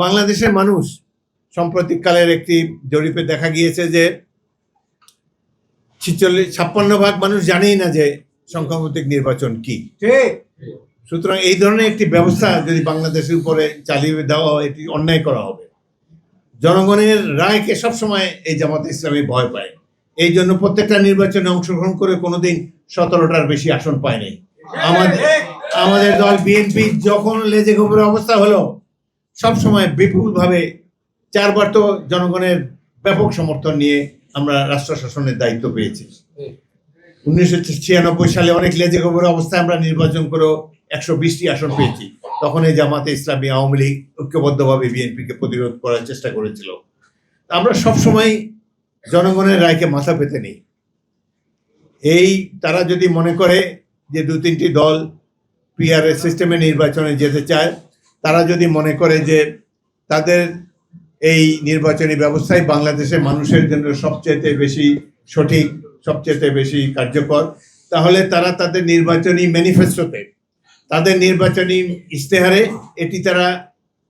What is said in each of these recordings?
বাংলাদেশের মানুষ সাম্প্রতিককালের একটি জরিপে দেখা গিয়েছে যে 56% মানুষ জানেই না যে সংখ্যানুপাতিক নির্বাচন কি। সুতরাং এই ধরনের একটি ব্যবস্থা যদি বাংলাদেশের উপরে চালিয়ে দেওয়া হয়, এটি অন্যায় করা হবে। জনগণের রায়কে সবসময় এই জামাতে ইসলামী ভয় পায়। এই জন্য প্রত্যেকটা নির্বাচনে অংশগ্রহণ করে কোনোদিন 17টার বেশি আসন পায় নাই। আমাদের দল বিএনপি যখন লেজে গোবরের অবস্থা হলো, সবসময় বিপুলভাবে 4বার তো জনগণের ব্যাপক সমর্থন নিয়ে আমরা রাষ্ট্র শাসনের দায়িত্ব পেয়েছি। 1996 সালে অনেক লেজে গোবরের অবস্থায় আমরা নির্বাচন করে 120টি আসন পেয়েছি। তখন এই জামাতে ইসলামী আওয়ামী লীগ ঐক্যবদ্ধভাবে বিএনপিকে প্রতিরোধ করার চেষ্টা করেছিল। আমরা সবসময় জনগণের রায়কে মাথা পেতে নেই। তারা যদি মনে করে যে 2-3টি দল পিআরএস সিস্টেমে নির্বাচনে যেতে চায়, তারা যদি মনে করে যে তাদের এই নির্বাচনী ব্যবস্থায় বাংলাদেশের মানুষের জন্য সবচেয়ে বেশি সঠিক, সবচেয়ে বেশি কার্যকর, তাহলে তারা তাদের নির্বাচনী ম্যানিফেস্টোতে, তাদের নির্বাচনী ইশতেহারে এটি তারা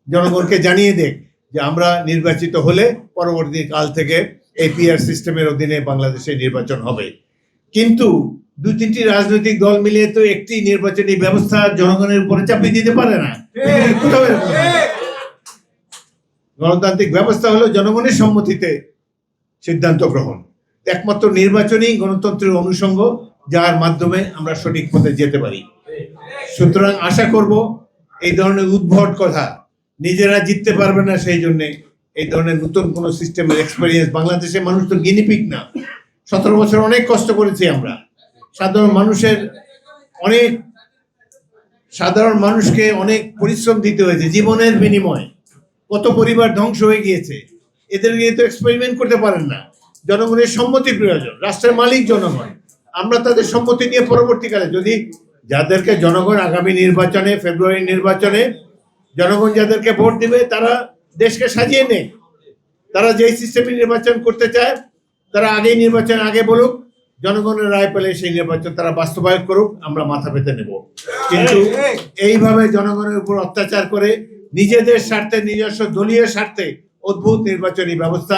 জনগণকে জানিয়ে দেখ যে আমরা নির্বাচিত হলে পরবর্তী কাল থেকে এই পিআর সিস্টেমের অধীনে বাংলাদেশে নির্বাচন হবে। কিন্তু 2-3টি রাজনৈতিক দল মিলে তো একটি নির্বাচনী ব্যবস্থা জনগণের উপরে চাপিয়ে দিতে পারে না। গণতান্ত্রিক ব্যবস্থা হলো জনগণের সম্মতিতে সিদ্ধান্ত গ্রহণ। একমাত্র নির্বাচনই গণতন্ত্রের অনুষঙ্গ, যার মাধ্যমে আমরা সঠিক পথে যেতে পারি। সুতরাং আশা করব এই ধরনের উদ্ভট কথা, নিজেরা জিততে পারবে না সেই জন্যে এই ধরনের নতুন কোনো সিস্টেমের এক্সপেরিয়েন্স, বাংলাদেশের মানুষ তো গিনিপিগ না। 17 বছর অনেক কষ্ট করেছি আমরা। সাধারণ মানুষকে অনেক পরিশ্রম দিতে হয়েছে, জীবনের বিনিময়ে কত পরিবার ধ্বংস হয়ে গিয়েছে। এদেরকে তো এক্সপেরিমেন্ট করতে পারেন না। জনগণের সম্মতি প্রয়োজন, রাষ্ট্রের মালিক জনগণ। আমরা তাদের সম্মতি নিয়ে পরবর্তীকালে যদি যাদেরকে জনগণ আগামী নির্বাচনে, ফেব্রুয়ারি নির্বাচনে জনগণ যাদেরকে ভোট দিবে, তারা দেশকে সাজিয়ে নেয়। তারা যেই সিস্টেমে নির্বাচন করতে চায় তারা আগেই নির্বাচন আগে বলুক, জনগণের রায় পেলে সেই নির্বাচন তারা বাস্তবায়ন করুক, আমরা মাথা পেতে নেব। কিন্তু এইভাবে জনগণের উপর অত্যাচার করে নিজেদের স্বার্থে, নিজস্ব দলীয় স্বার্থে অদ্ভুত নির্বাচনী ব্যবস্থা,